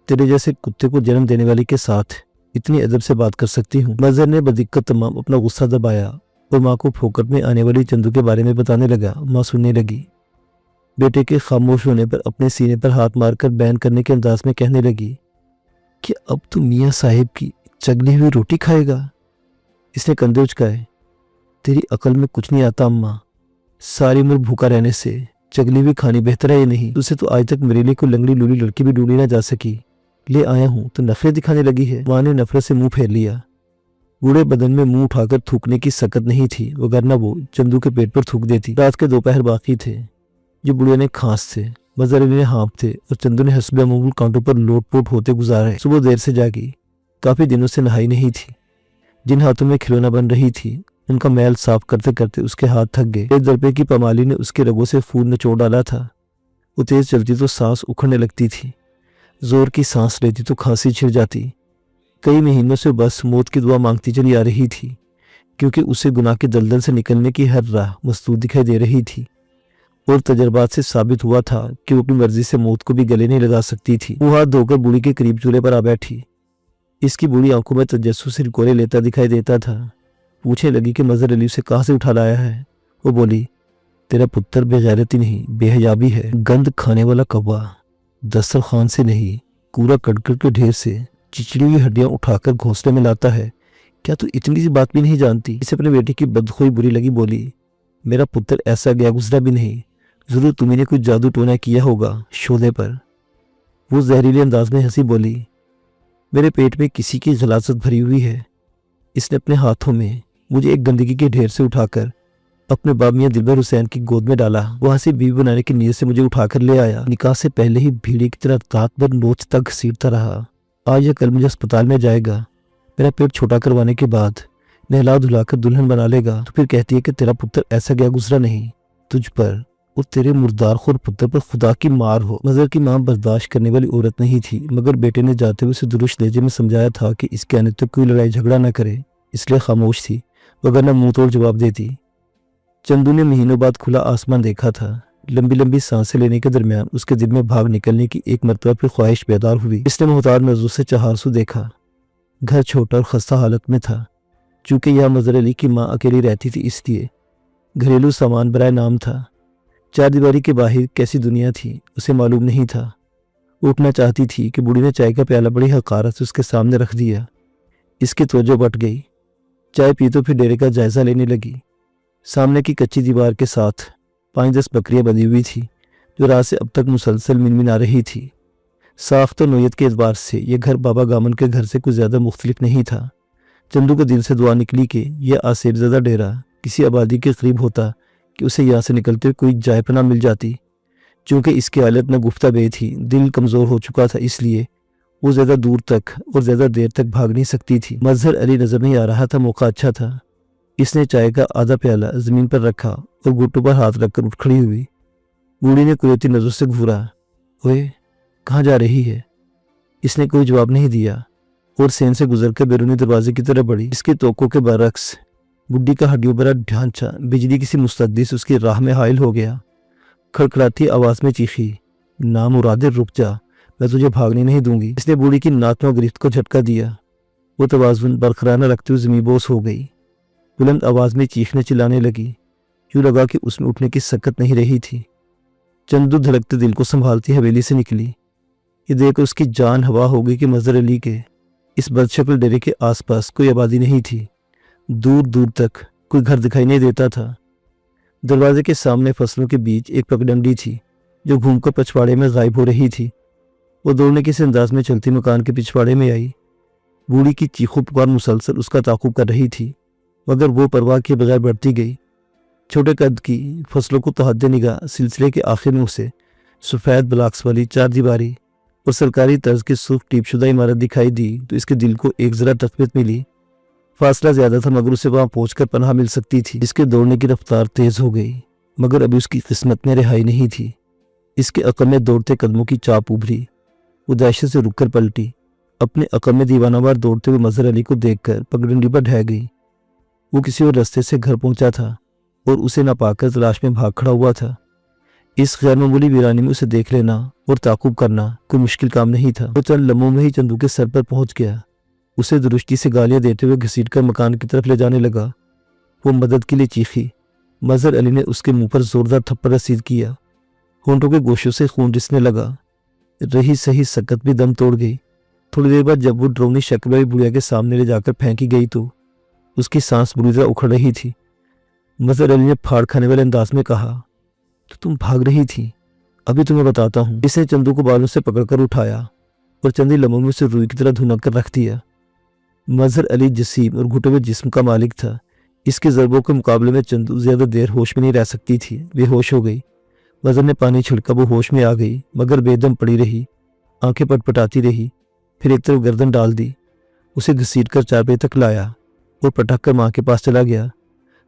तेरे जैसे कुत्ते को जन्म देने वाली के साथ इतनी अदब से बात कर सकती हूँ? मजहर ने बदिक्कत तमाम अपना गुस्सा दबाया और माँ को फोकट में आने वाली चंदू के बारे में बताने लगा। माँ सुनने लगी। बेटे के खामोश होने पर अपने सीने पर हाथ मारकर बयान करने के अंदाज में कहने लगी कि अब तू मियाँ साहिब की चगली हुई रोटी खाएगा? इसने कंधे उचकाए, तेरी अकल में कुछ नहीं आता अम्मा, सारी उम्र भूखा रहने से चगली भी खानी बेहतर है। ये नहीं, तुझसे तो आज तक मेरे लिए कोई लंगड़ी लूली लड़की भी ढूंढी ना जा सकी, ले आया हूँ तो नफरत दिखाने लगी है। माँ ने नफरत से मुंह फेर लिया। बूढ़े बदन में मुंह उठाकर थूकने की सकत नहीं थी, वगरना वो चंदू के पेट पर थूक देती। रात के दोपहर बाकी थे जो बुढ़िया ने खांस से मजहर अली ने हाँफते और चंदू ने हस्ब मामूल कांटों पर लोट पोट होते गुजारे। सुबह देर से जागी, काफ़ी दिनों से नहाई नहीं थी। जिन हाथों में खिलौना बन रही थी उनका मैल साफ करते करते उसके हाथ थक गए। तेज दरपे की पमाली ने उसके रगों से खून निचोड़ डाला था। वो तेज चलती तो सांस उखड़ने लगती थी, जोर की सांस लेती तो खांसी छिड़ जाती। कई महीनों से बस मौत की दुआ मांगती चली आ रही थी, क्योंकि उसे गुनाह के दलदल से निकलने की हर राह मसदूद दिखाई दे रही थी और तजर्बात से साबित हुआ था कि वो अपनी मर्जी से मौत को भी गले नहीं लगा सकती थी। वो हाथ धोकर बूढ़ी के करीब चूल्हे पर आ बैठी। इसकी बूढ़ी आंखों में तजस्सुस से कोरे लेता दिखाई देता था। पूछने लगी कि मजहर अली उसे कहाँ से उठा लाया है। वो बोली, तेरा पुत्र बेगैरती नहीं बेहया भी है। गंद खाने वाला कौवा दस्तरखान से नहीं कूड़ा कड़कड़ के ढेर से चिचड़ी हुई हड्डियां उठाकर घोंसले में लाता है। क्या तू इतनी सी बात भी नहीं जानती? इसे अपने बेटे की बदखोई बुरी लगी। बोली, मेरा पुत्र ऐसा गया गुजरा भी नहीं, जरूर तुम्ही ने कुछ जादू टोना किया होगा शोले पर। वो जहरीले अंदाज में हंसी। बोली, मेरे पेट में किसी की गलाजत भरी हुई है। इसने अपने हाथों में मुझे एक गंदगी के ढेर से उठाकर अपने बाप मियां दिलबर हुसैन की गोद में डाला। वहां से बीवी बनाने की नीयत से मुझे उठाकर ले आया। निकाह से पहले ही भीड़ी की तरह रात भर नोच तक घसीटता रहा। आज या कल मुझे अस्पताल में जाएगा। मेरा पेट छोटा करवाने के बाद नहला धुलाकर दुल्हन बना लेगा, तो फिर कहती है कि तेरा पुत्र ऐसा गया गुजरा नहीं। तुझ पर और तेरे मुर्दार खोर पुत्र पर खुदा की मार हो। मजहर की मां बर्दाश्त करने वाली औरत नहीं थी, मगर बेटे ने जाते हुए उसे दुरुस्त लहजे में समझाया था कि इसके आने तक कोई लड़ाई झगड़ा न करे, इसलिए खामोश थी, वगरना मुंह तोड़ जवाब देती। चंदू ने महीनों बाद खुला आसमान देखा था। लंबी लंबी सांसें लेने के दरमियान उसके दिल में भाग निकलने की एक मरतबा फिर ख्वाहिश बेदार हुई। इसने मोहताज नजरों से चहारसू देखा। घर छोटा और खस्ता हालत में था। चूंकि यह मजहर अली की माँ अकेली रहती थी, इसलिए घरेलू सामान बराए नाम था। चार दीवारी के बाहर कैसी दुनिया थी उसे मालूम नहीं था। उठना चाहती थी कि बूढ़ी ने चाय का प्याला बड़ी हकारत से उसके सामने रख दिया। इसकी तवज्जो बट गई। चाय पी तो फिर डेरे का जायजा लेने लगी। सामने की कच्ची दीवार के साथ 5-10 बकरियां बंधी हुई थी, जो रात से अब तक मुसलसल मिनमिना रही थी। साफ तो नोयत के एतबार से यह घर बाबा गामन के घर से कुछ ज़्यादा मुख्तलिफ नहीं था। चंदू के दिल से दुआ निकली कि यह आसेबज़दा डेरा किसी आबादी के करीब होता कि उसे यहाँ से निकलते हुए कोई जाय पनाह मिल जाती। चूँकि इसकी हालत न गुफ्ता बे थी, दिल कमज़ोर हो चुका था, इसलिए वो ज़्यादा दूर तक और ज़्यादा देर तक भाग नहीं सकती थी। मजहर अली नज़र नहीं आ रहा था। मौका अच्छा था। इसने चाय का आधा प्याला ज़मीन पर रखा और घुटनों पर हाथ रखकर उठ खड़ी हुई। बूढ़ी ने कुरेती नज़रों से घूरा। ओए, कहाँ जा रही है? इसने कोई जवाब नहीं दिया और सेन से गुजरकर बैरूनी दरवाजे की तरफ बढ़ी। इसके तोकों के बरक्स बुड्ढी का हड्डियों भरा ढांचा बिजली किसी मुस्तद्दी से उसकी राह में हायल हो गया। खड़खड़ाती आवाज़ में चीखी, ना मुरादे रुक जा, मैं तुझे भागने नहीं दूंगी। इसने बूढ़ी की नाक में गिरफ्त को झटका दिया। वो तवाज़ुन बरकरार न रखते हुए ज़मींबोस हो गई। बुलंद आवाज़ में चीखने चिल्लाने लगी। यूँ लगा कि उसमें उठने की सकत नहीं रही थी। चंदू धड़कते दिल को संभालती हवेली से निकली। ये देख उसकी जान हवा हो गई कि मजहर अली के इस बदशक्ल डेरे के आसपास कोई आबादी नहीं थी। दूर दूर तक कोई घर दिखाई नहीं देता था। दरवाजे के सामने फसलों के बीच एक पगडंडी थी, जो घूमकर पिछवाड़े में गायब हो रही थी। वो दौड़ने के अंदाज में चलती मकान के पिछवाड़े में आई। बूढ़ी की चीखों पुकार मुसलसल उसका ताक़ुब कर रही थी, मगर वो परवाह के बगैर बढ़ती गई। छोटे कद की फसलों को तहद्दे निगाह सिलसिले के आखिर में उसे सफ़ेद ब्लॉक्स वाली चार दीवारी और सरकारी तर्ज की सुर्ख टीपशुदा इमारत दिखाई दी तो इसके दिल को एक ज़रा तकबीत मिली। फासला ज़्यादा था, मगर उसे वहाँ पहुँचकर पनाह मिल सकती थी। इसके दौड़ने की रफ्तार तेज़ हो गई, मगर अभी उसकी किस्मत में रिहाई नहीं थी। इसके अक़म में दौड़ते कदमों की चाप उभरी। वो दहशत से रुककर पलटी। अपने अक़म में दीवानावार दौड़ते हुए मजहर अली को देखकर पगडंडी पर ढह गई। वो किसी और रास्ते से घर पहुंचा था और उसे न पाकर तलाश में भाग खड़ा हुआ था। इस गैर मामूली वीरानी में उसे देख लेना और ताक़ुब करना कोई मुश्किल काम नहीं था। वो चंद लम्हों में ही चंदू के सर पर पहुंच गया। उसे दुरुस्ती से गालियां देते हुए घसीटकर मकान की तरफ ले जाने लगा। वो मदद के लिए चीखी। मजहर अली ने उसके मुंह पर जोरदार थप्पड़ रसीद किया। होंठों के गोशों से खून रिसने लगा। रही सही सकत भी दम तोड़ गई। थोड़ी देर बाद जब वो ड्रोनी शक्ल वाली बुढ़िया के सामने ले जाकर फेंकी गई तो उसकी सांस बुरी तरह उखड़ रही थी। मजहर अली ने फाड़ खाने वाले अंदाज में कहा, तो तुम भाग रही थी, अभी तुम्हें बताता हूँ। इसने चंदू को बालों से पकड़कर उठाया और चंदी लम्हों में उसे रुई की तरह धुनक कर रख दिया। मजहर अली जसीम और घुटे हुए जिस्म का मालिक था। इसके ज़रबों के मुकाबले में चंदू ज़्यादा देर होश में नहीं रह सकती थी। बेहोश हो गई। वजन ने पानी छिड़का। वो होश में आ गई मगर बेदम पड़ी रही, आंखें पटपटाती रही। फिर एक तरफ गर्दन डाल दी, उसे घसीट कर चारपाई तक लाया और पटक कर माँ के पास चला गया।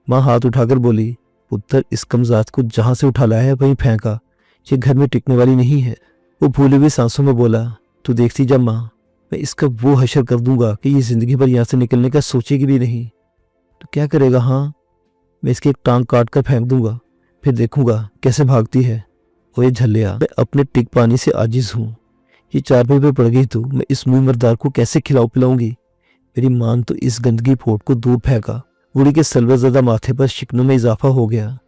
माँ हाथ उठाकर बोली, पुत्र इस कमजात को जहाँ से उठा लाया है वहीं फेंका, ये घर में टिकने वाली नहीं है। वो भूली हुई सांसों में बोला, तू देखती जा माँ, मैं इसका वो हशर कर दूंगा कि ये जिंदगी भर यहाँ से निकलने का सोचेगी भी नहीं। तो क्या करेगा? हाँ, मैं इसकी एक टांग काट कर फेंक दूंगा, फिर देखूंगा कैसे भागती है। ओए झल्लिया, मैं अपने टिक पानी से आजिज हूँ। ये चारपाई पे पड़ गई तो मैं इस मुंह मर्दार को कैसे खिलाऊ पिलाऊंगी? मेरी मां तो इस गंदगी फोट को दूर फेंका। बूढ़ी के सलवरज़दा माथे पर शिकनों में इजाफा हो गया।